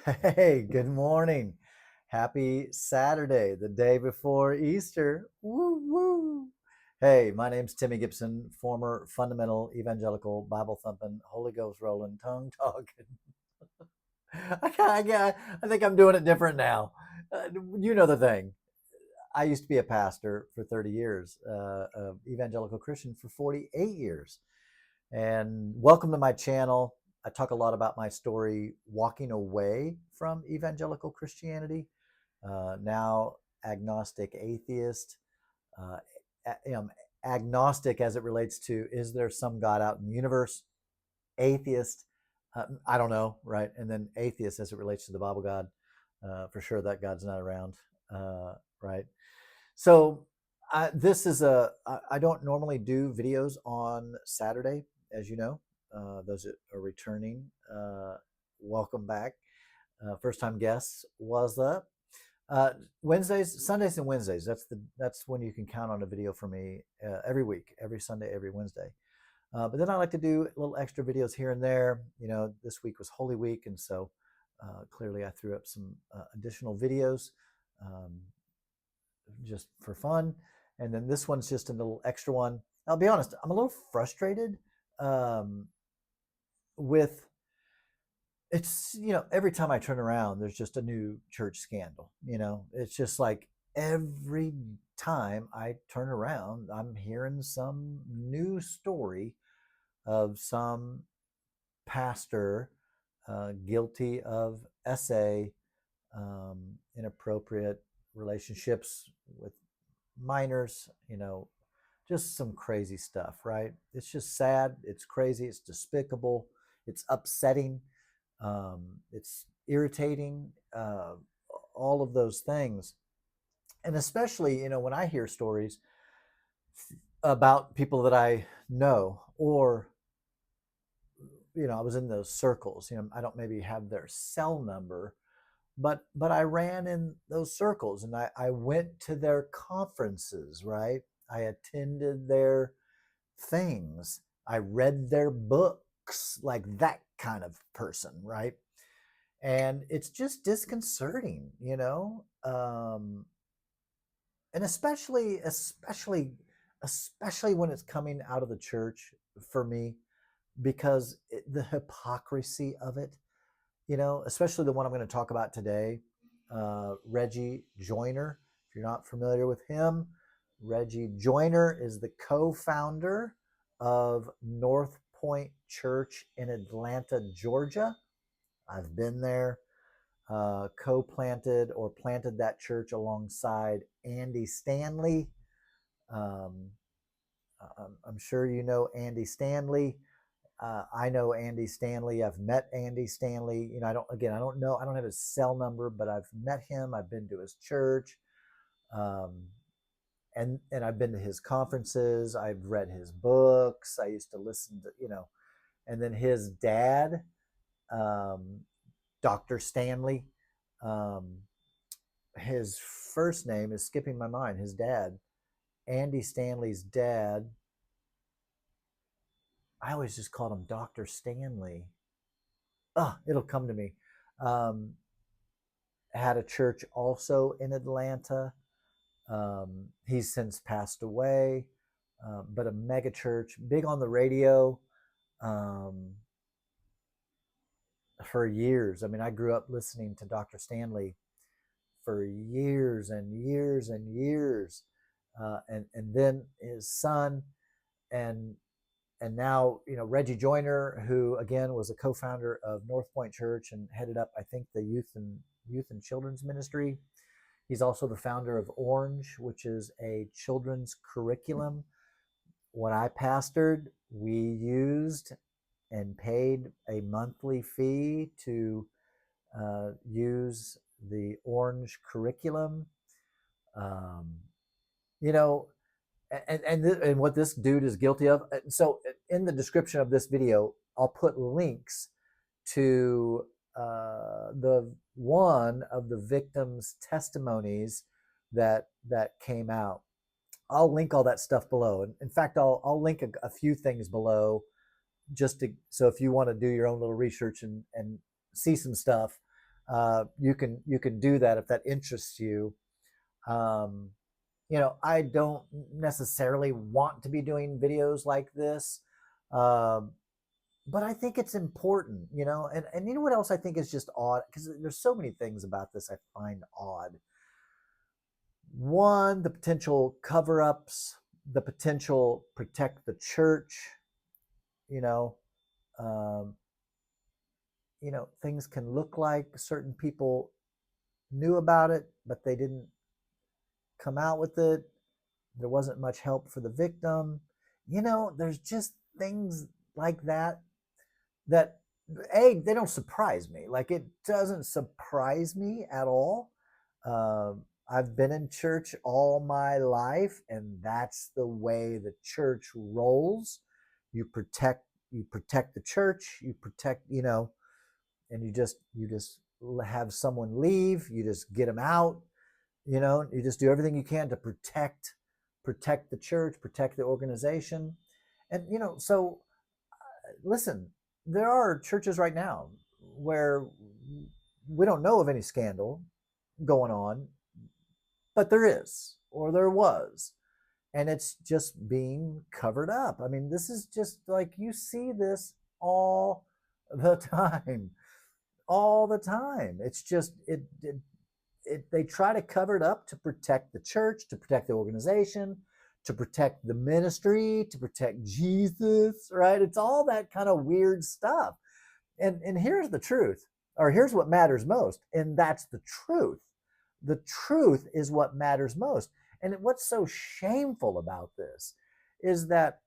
Hey, good morning. Happy Saturday, the day before Easter. Woo woo. Hey, my name's Timmy Gibson, former fundamental evangelical Bible thumping, Holy Ghost rolling, tongue talking. I think I'm doing it different now. You know the thing. I used to be a pastor for 30 years, evangelical Christian for 48 years. And welcome to my channel. I talk a lot about my story walking away from evangelical Christianity, now agnostic atheist, uh, agnostic as it relates to is there some God out in the universe? Atheist, I don't know, right? And then atheist as it relates to the Bible God, for sure that God's not around, right? So this is I don't normally do videos on Saturday, as you know. Those that are returning, welcome back. First time guests was up. Wednesdays, Sundays, and Wednesdays. That's when you can count on a video from me every week, every Sunday, every Wednesday. But then I like to do little extra videos here and there. You know, this week was Holy Week, and so clearly I threw up some additional videos. Um, just for fun. And then this one's just a little extra one. I'll be honest, I'm a little frustrated um, with it's, every time I turn around, there's just a new church scandal. It's just like every time I turn around, I'm hearing some new story of some pastor guilty of inappropriate relationships with minors, just some crazy stuff, right? It's just sad. It's crazy. It's despicable. It's upsetting. It's irritating. All of those things. And especially, when I hear stories about people that I know, or, I was in those circles, I don't maybe have their cell number, but I ran in those circles and I went to their conferences, right? I attended their things. I read their books, like that kind of person, right? And it's just disconcerting, and especially when it's coming out of the church for me, because the hypocrisy of it, especially the one I'm going to talk about today, Reggie Joyner. If you're not familiar with him, Reggie Joyner is the co-founder of Northpoint Church in Atlanta, Georgia. I've been there, co-planted or planted that church alongside Andy Stanley. Um, I'm sure you know Andy Stanley. I know Andy Stanley. I've met Andy Stanley. I don't know. I don't have his cell number, but I've met him. I've been to his church, um, and I've been to his conferences. I've read his books. I used to listen to, and then his dad, um, Dr. Stanley. Um, his first name is skipping my mind. His dad, Andy Stanley's dad. I always just called him Dr. Stanley. It'll come to me. Um, had a church also in Atlanta. He's since passed away, but a mega church, big on the radio um, for years. I mean, I grew up listening to Dr. Stanley for years and years and years, and then his son, and and now Reggie Joyner, who again was a co-founder of Northpoint Church and headed up, I think, the youth and children's ministry. He's also the founder of Orange, which is a children's curriculum. When I pastored, we used and paid a monthly fee to use the Orange curriculum. Um, you know, and what this dude is guilty of. So in the description of this video, I'll put links to the one of the victims' testimonies that came out. I'll link all that stuff below. And in fact, I'll link a few things below, just to so if you want to do your own little research and see some stuff, You can do that if that interests you. Um, I don't necessarily want to be doing videos like this, um, but I think it's important, and you know what else I think is just odd, because there's so many things about this I find odd. One, the potential cover-ups, the potential protect the church, you know, um, things can look like certain people knew about it, but they didn't come out with it. There wasn't much help for the victim. There's just things like that they don't surprise me. Like, it doesn't surprise me at all. I've been in church all my life, and that's the way the church rolls. You protect the church. You protect, and you just have someone leave. You just get them out. You just do everything you can to protect the church, protect the organization, and so listen, there are churches right now where we don't know of any scandal going on, but there is, or there was, and it's just being covered up. I mean, this is just like, you see this all the time, all the time. It's just they try to cover it up to protect the church, to protect the organization, to protect the ministry, to protect Jesus, right? It's all that kind of weird stuff. And here's the truth, or here's what matters most, and that's the truth. The truth is what matters most. And what's so shameful about this is that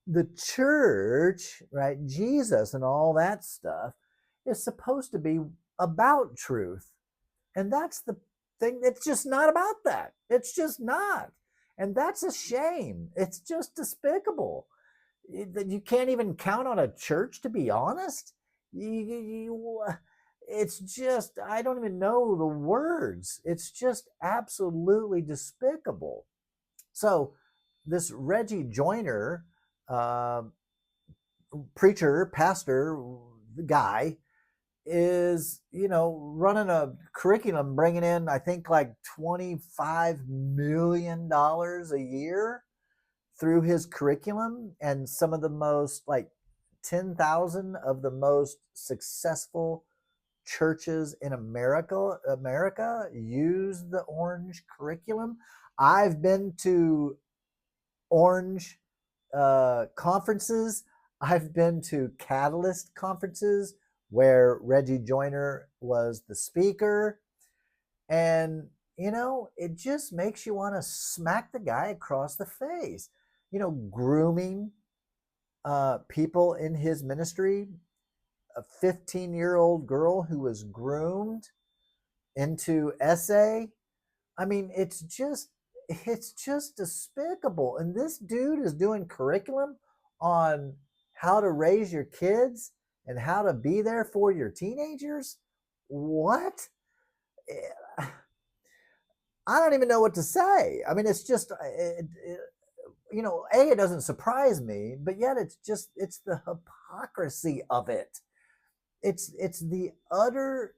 the church, right, Jesus and all that stuff, is supposed to be about truth. And that's the thing. It's just not about that. It's just not. And that's a shame. It's just despicable that you can't even count on a church to be honest. It's just, I don't even know the words. It's just absolutely despicable. So this Reggie Joyner, uh, preacher, pastor, guy, is running a curriculum, bringing in, I think, like $25 million a year through his curriculum, and some of the most, like 10,000 of the most successful churches in America use the Orange curriculum. I've been to Orange conferences. I've been to Catalyst conferences where Reggie Joyner was the speaker. And, it just makes you want to smack the guy across the face. Grooming people in his ministry. A 15-year-old girl who was groomed into SA. I mean, it's just despicable. And this dude is doing curriculum on how to raise your kids and how to be there for your teenagers. What? I don't even know what to say. I mean, it's just, it doesn't surprise me, but yet it's the hypocrisy of it. It's the utter,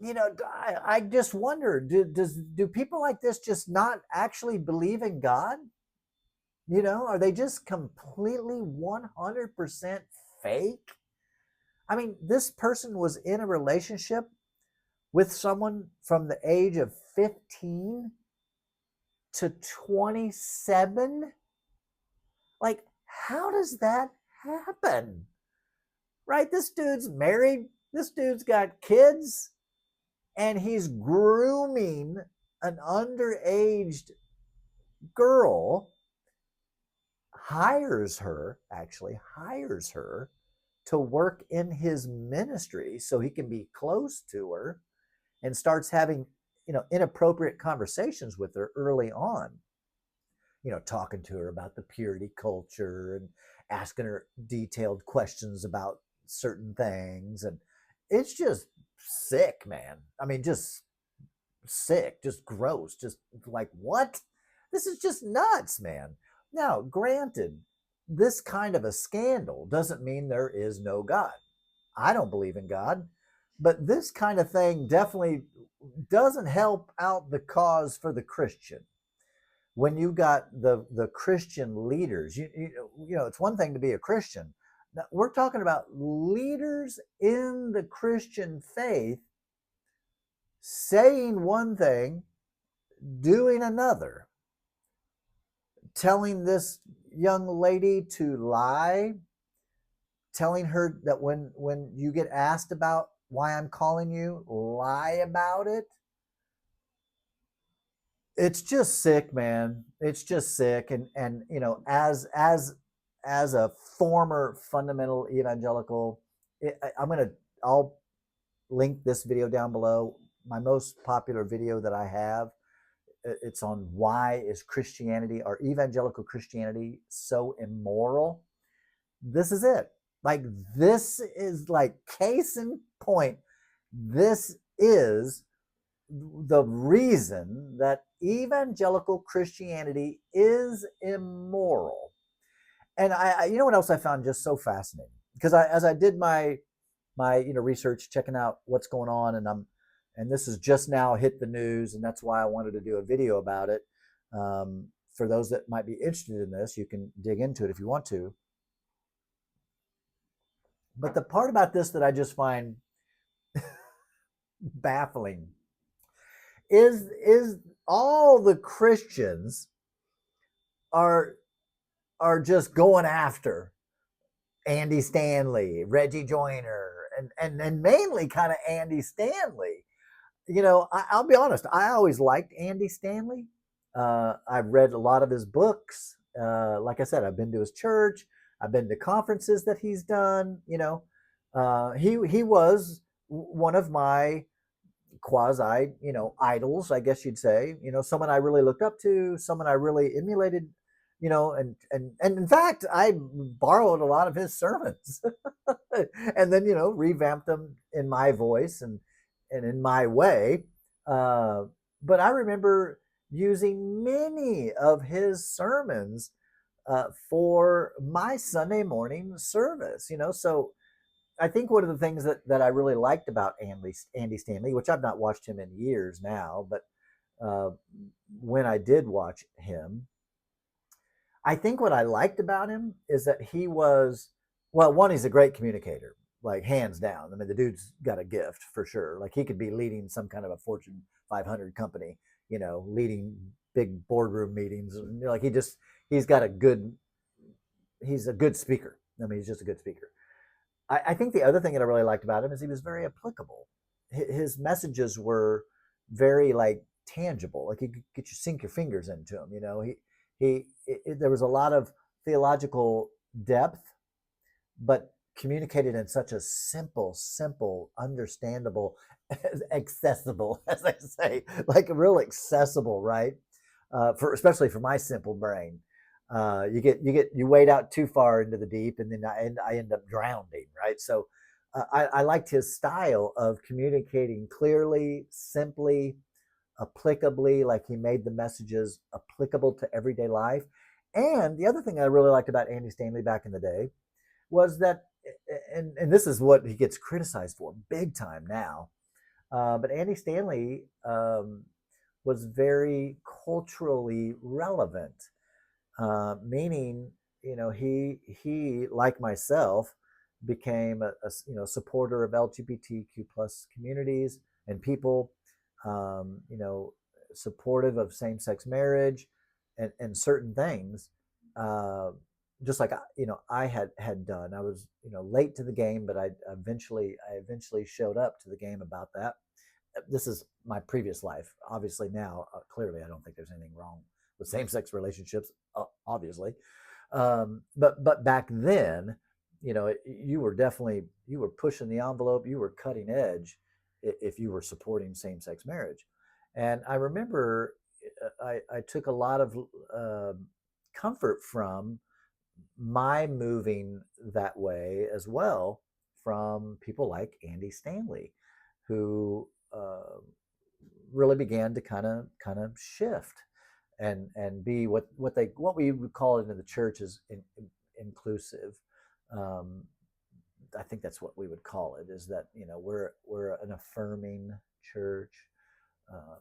I just wonder, do people like this just not actually believe in God? Are they just completely 100% fake? I mean, this person was in a relationship with someone from the age of 15 to 27. Like, how does that happen? Right? This dude's married. This dude's got kids, and he's grooming an underage girl, hires her to work in his ministry so he can be close to her, and starts having, inappropriate conversations with her early on, talking to her about the purity culture and asking her detailed questions about certain things. And it's just sick, man. I mean, just sick, just gross, just like, what? This is just nuts, man. Now, granted, this kind of a scandal doesn't mean there is no God. I don't believe in God. but this kind of thing definitely doesn't help out the cause for the Christian. When you got the Christian leaders, you know, it's one thing to be a Christian. Now, we're talking about leaders in the Christian faith saying one thing, doing another, telling this young lady to lie, telling her that when you get asked about why I'm calling you, lie about it. It's just sick, man. It's just sick. And you know, as a former fundamental evangelical, I'll link this video down below. My most popular video that I have, it's on why is Christianity or evangelical Christianity so immoral. This is it. Like, this is like case in point. This is the reason that evangelical Christianity is immoral. And you know what else I found just so fascinating? Because as I did my research, checking out what's going on, and this has just now hit the news, and that's why I wanted to do a video about it. For those that might be interested in this, you can dig into it if you want to. But the part about this that I just find baffling is all the Christians are just going after Andy Stanley, Reggie Joyner, and mainly kind of Andy Stanley. You know, I'll be honest, I always liked Andy Stanley. I've read a lot of his books. Like I said, I've been to his church. I've been to conferences that he's done. You know, he was one of my quasi, you know, idols, I guess you'd say. You know, someone I really looked up to, someone I really emulated. You know, and in fact, I borrowed a lot of his sermons, and then, you know, revamped them in my voice and in my way. But I remember using many of his sermons for my Sunday morning service. You know, so I think one of the things that I really liked about Andy Stanley, which I've not watched him in years now, but uh, when I did watch him, I think what I liked about him is that he was, well, one, he's a great communicator, like hands down. I mean, the dude's got a gift for sure. Like, he could be leading some kind of a Fortune 500 company, you know, leading big boardroom meetings. You know, like, he's got he's a good speaker. I mean, he's just a good speaker. I think the other thing that I really liked about him is he was very applicable. His messages were very like tangible. Like, you could sink your fingers into him. You know, there was a lot of theological depth, but communicated in such a simple, understandable, accessible, as I say, like real accessible, right? For especially for my simple brain. You wade out too far into the deep, and then I end up drowning, right? So I liked his style of communicating clearly, simply, applicably, like he made the messages applicable to everyday life. And the other thing I really liked about Andy Stanley back in the day was that, and this is what he gets criticized for big time now, but Andy Stanley was very culturally relevant, meaning, you know, he like myself became a supporter of LGBTQ plus communities and people, you know, supportive of same-sex marriage and certain things, just like I had done. I was, you know, late to the game, but I eventually showed up to the game about that. This is my previous life. Obviously now, clearly, I don't think there's anything wrong with same-sex relationships, obviously. But back then, you know, you were pushing the envelope, you were cutting edge if you were supporting same-sex marriage. And I remember I took a lot of comfort from my moving that way as well, from people like Andy Stanley, who really began to kind of shift and be what we would call it in the church is inclusive. Um, I think that's what we would call it, is that, we're an affirming church.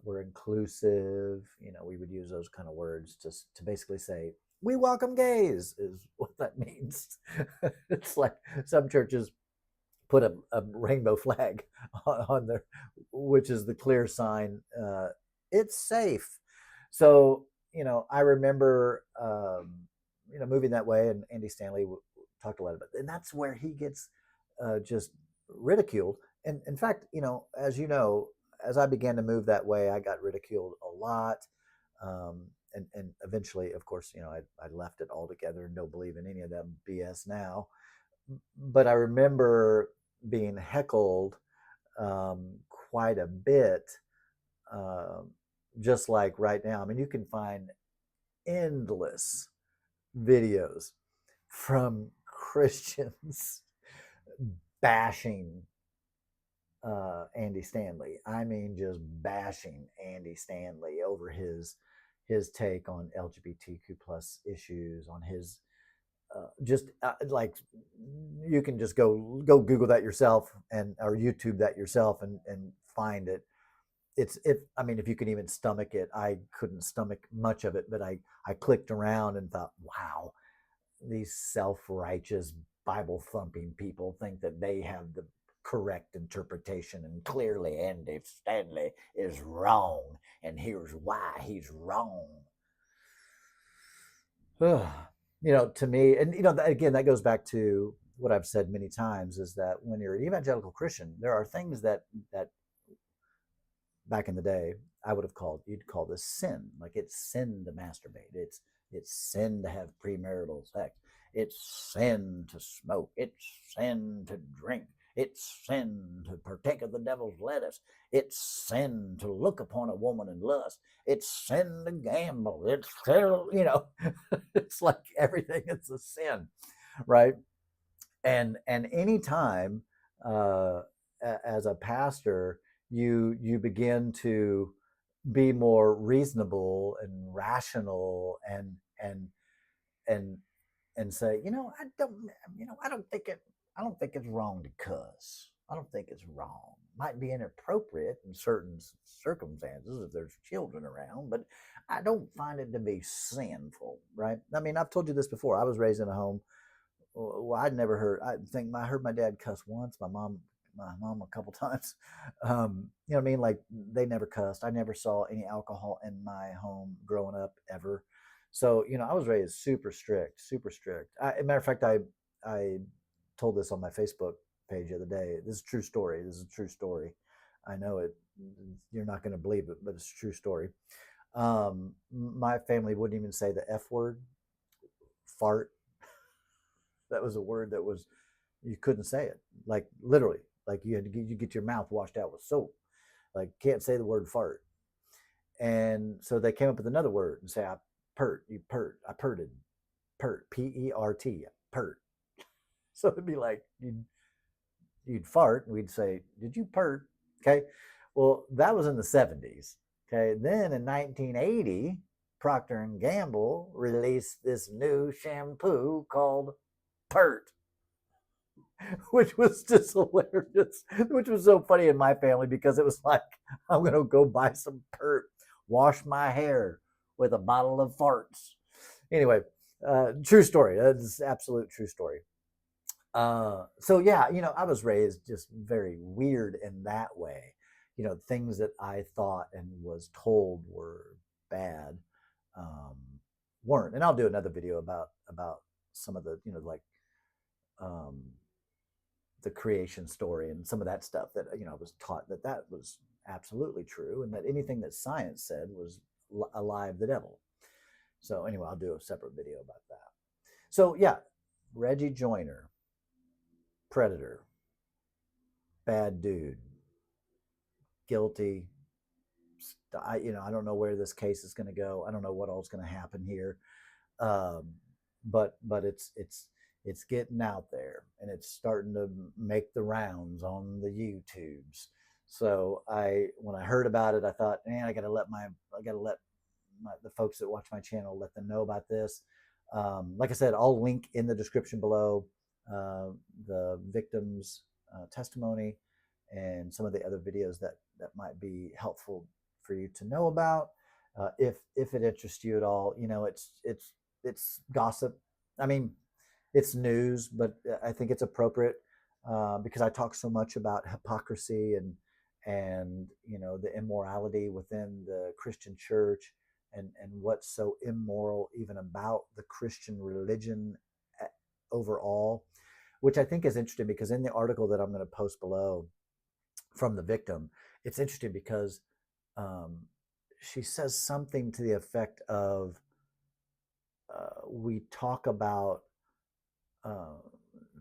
We're inclusive. We would use those kind of words to basically say we welcome gays is what that means. It's like some churches put a rainbow flag on there, which is the clear sign. It's safe. So I remember moving that way, and Andy Stanley talked a lot about it, and that's where he gets just ridiculed. And in fact, as I began to move that way, I got ridiculed a lot. And eventually, of course, I left it altogether and don't believe in any of that BS now. But I remember being heckled quite a bit, um, just like right now. I mean, you can find endless videos from Christians bashing Andy Stanley. I mean, just bashing Andy Stanley over his take on LGBTQ plus issues, on his just like, you can just go Google that yourself, and or YouTube that yourself, and find it. I mean, if you can even stomach it. I couldn't stomach much of it, but I clicked around and thought, wow, these self-righteous Bible thumping people think that they have the correct interpretation, and clearly Andy Stanley is wrong, and here's why he's wrong. To me, and again, that goes back to what I've said many times, is that when you're an evangelical Christian, there are things that back in the day you'd call this sin. Like, it's sin to masturbate. It's sin to have premarital sex. It's sin to smoke. It's sin to drink. It's sin to partake of the devil's lettuce. It's sin to look upon a woman in lust. It's sin to gamble. It's sin, it's like everything is a sin, right? And anytime, uh, as a pastor, you begin to be more reasonable and rational, and and say, I don't think it's wrong to cuss. I don't think it's wrong. Might be inappropriate in certain circumstances if there's children around, but I don't find it to be sinful, right? I mean, I've told you this before. I was raised in a home. Well, I'd never heard. I heard my dad cuss once. My mom a couple times. You know what I mean? Like, they never cussed. I never saw any alcohol in my home growing up ever. So I was raised super strict, super strict. As a matter of fact, I told this on my Facebook page the other day. This is a true story. This is a true story. I know it. You're not going to believe it, but it's a true story. My family wouldn't even say the F word, fart. That was a word that was, you couldn't say it. Like, literally, like you had to get your mouth washed out with soap. Like, can't say the word fart. And so they came up with another word and say, I pert, you pert, I perted, pert, P-E-R-T, pert. So it'd be like, you'd fart, and we'd say, did you pert? Okay. Well, that was in the 70s. Okay. Then in 1980, Procter and Gamble released this new shampoo called Pert, which was just hilarious, which was so funny in my family, because it was like, I'm going to go buy some Pert, wash my hair with a bottle of farts. Anyway, true story. That's absolute true story. So yeah, I was raised just very weird in that way. Things that I thought and was told were bad, um, weren't. And I'll do another video about some of the, like, um, the creation story and some of that stuff that I was taught that was absolutely true, and that anything that science said was a lie of the devil. So anyway, I'll do a separate video about that. So yeah, Reggie Joyner, predator, bad dude, guilty. I don't know where this case is going to go. I don't know what all's going to happen here. Um, but it's getting out there, and it's starting to make the rounds on the YouTubes. So when I heard about it, I thought, man, I got to let the folks that watch my channel, let them know about this. Like I said, I'll link in the description below the victim's testimony and some of the other videos that might be helpful for you to know about. If it interests you at all, it's gossip. I mean, it's news, but I think it's appropriate because I talk so much about hypocrisy and the immorality within the Christian church and what's so immoral even about the Christian religion overall, which I think is interesting because in the article that I'm going to post below from the victim, it's interesting because um, she says something to the effect of we talk about uh,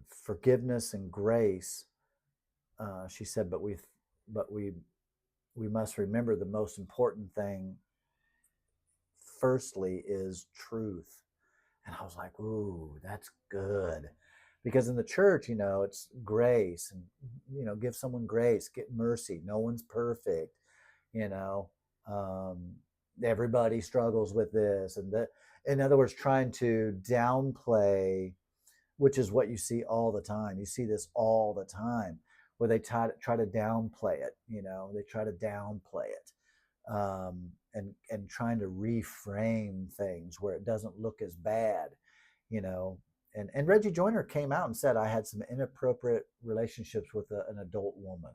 forgiveness and grace. She said, but we must remember the most important thing. Firstly, is truth. And I was like, ooh, that's good. Because in the church, it's grace and, give someone grace, get mercy. No one's perfect, you know. Um, Everybody struggles with this and that. In other words, trying to downplay, which is what you see all the time. You see this all the time where they try to downplay it, they try to downplay it and trying to reframe things where it doesn't look as bad, you know. And Reggie Joyner came out and said I had some inappropriate relationships with an adult woman.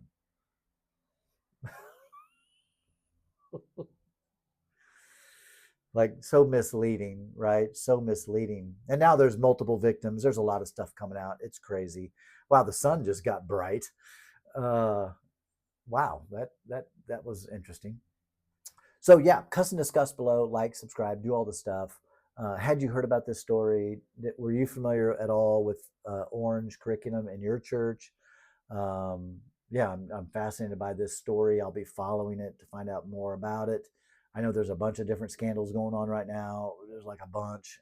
Like so misleading, right? So misleading. And now there's multiple victims. There's a lot of stuff coming out. It's crazy. Wow, the sun just got bright. Uh, wow, that was interesting. So yeah, cuss and discuss below, like, subscribe, do all the stuff. Had you heard about this story? Were you familiar at all with Orange curriculum in your church? Yeah, I'm fascinated by this story. I'll be following it to find out more about it. I know there's a bunch of different scandals going on right now. There's like a bunch.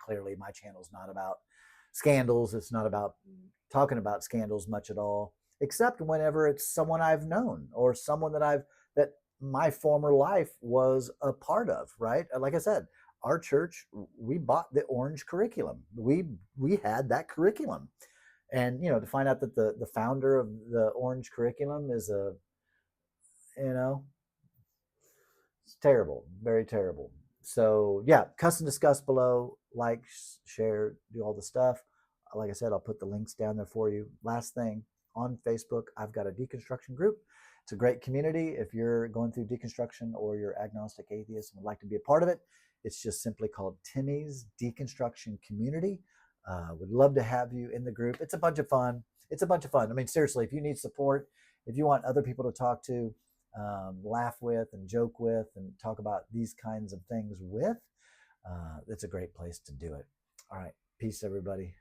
Clearly, my channel's not about scandals. It's not about talking about scandals much at all, except whenever it's someone I've known or someone that my former life was a part of, right? Like I said, our church, we bought the Orange curriculum. We had that curriculum. And to find out that the founder of the Orange curriculum is you know, it's terrible, very terrible. So yeah, cuss and discuss below, like, share, do all the stuff. Like I said, I'll put the links down there for you. Last thing, on Facebook, I've got a deconstruction group. It's a great community. If you're going through deconstruction or you're agnostic atheist and would like to be a part of it, it's just simply called Timmy's Deconstruction Community. Would love to have you in the group. It's a bunch of fun. It's a bunch of fun. I mean, seriously, if you need support, if you want other people to talk to, laugh with and joke with and talk about these kinds of things with, it's a great place to do it. All right. Peace, everybody.